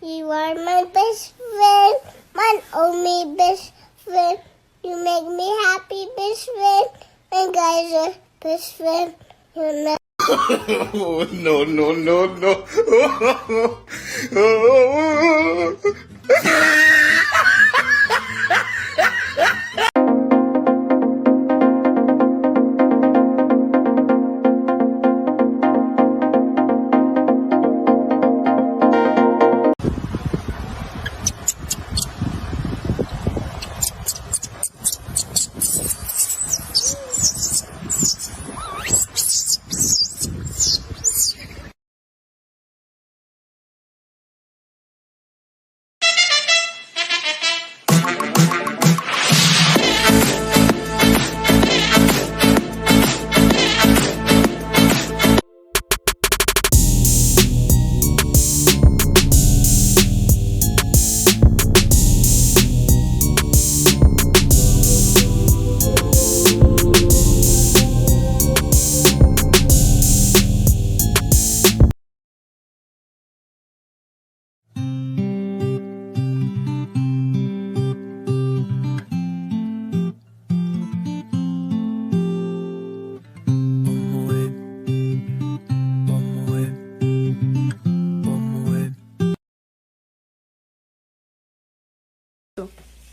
You are my best friend, my only best friend. You make me happy, best friend. And guys are best friend. You know. Oh, no, no, no, no.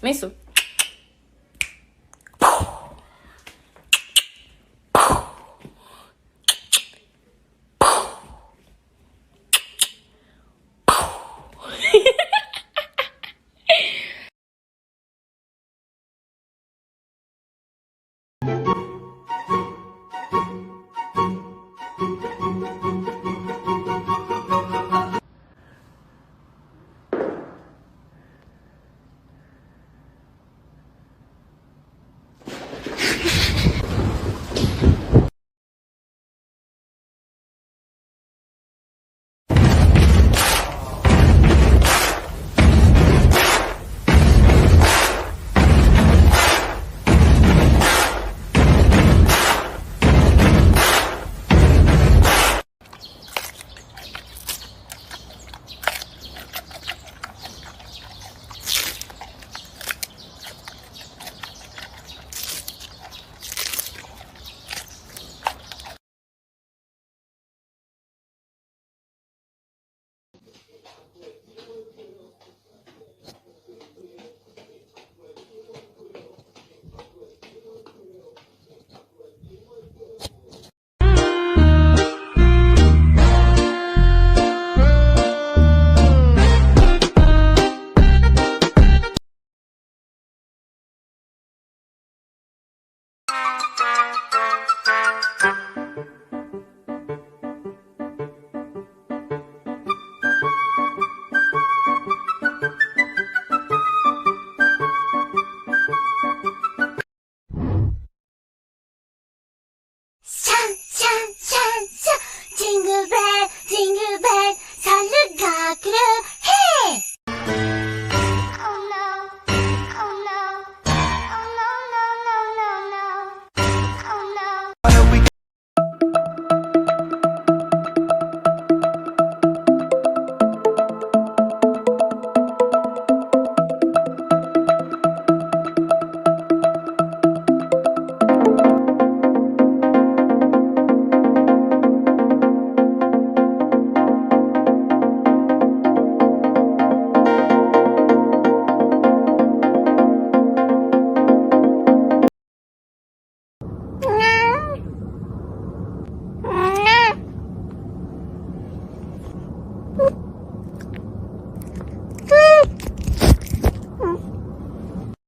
Mesut. Jingle bell, 살루가 그래. Oh no, oh no, oh no, no, no, no, no, oh no.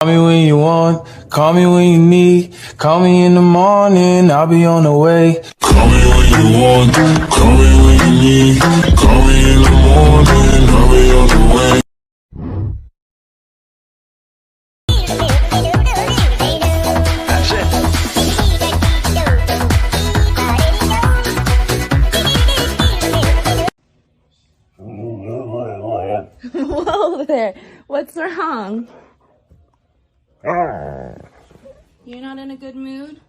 Call me when you want, call me when you need, call me in the morning, I'll be on the way. Call me when you want, call me when you need, call me in the morning, I'll be on the way. Whoa there. What's wrong? You're not in a good mood?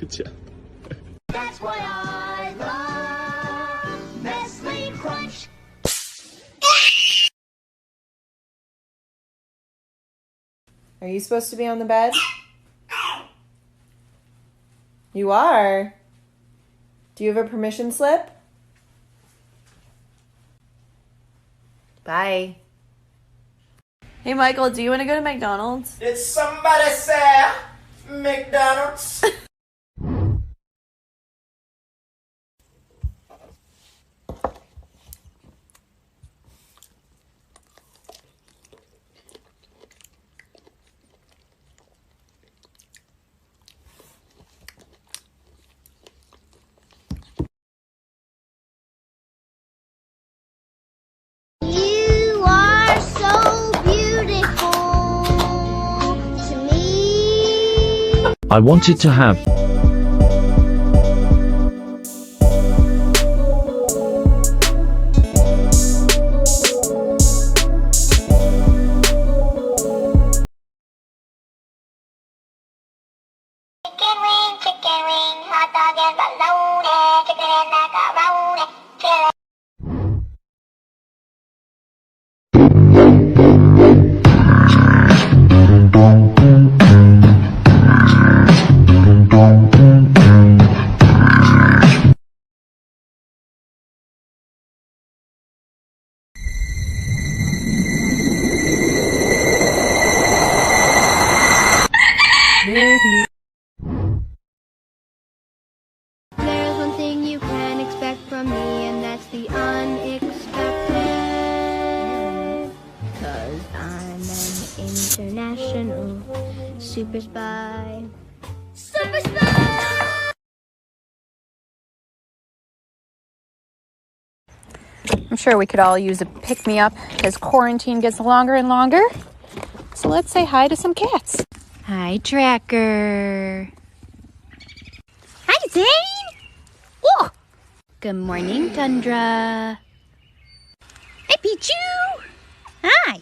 That's why I love Nestle Crunch. Are you supposed to be on the bed? You are? Do you have a permission slip? Bye. Hey Michael, do you want to go to McDonald's? Did somebody say McDonald's? You are so beautiful to me. I wanted to have Chicken wing, hot dog and bologna, chicken and macaroni, chili. There's one thing you can expect from me, and that's the unexpected. 'Cause I'm an international super spy. Super spy! I'm sure we could all use a pick-me-up as quarantine gets longer and longer. So let's say hi to some cats. Hi, Tracker. Hi, Zane. Oh. Good morning, Tundra. Hi, Pichu. Hi.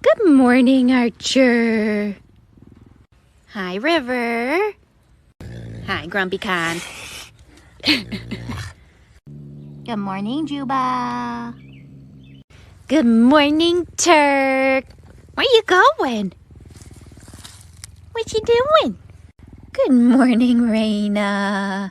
Good morning, Archer. Hi, River. Hi, Grumpy Con. Good morning, Juba. Good morning, Turk. Where you going? What you doing? Good morning, Raina.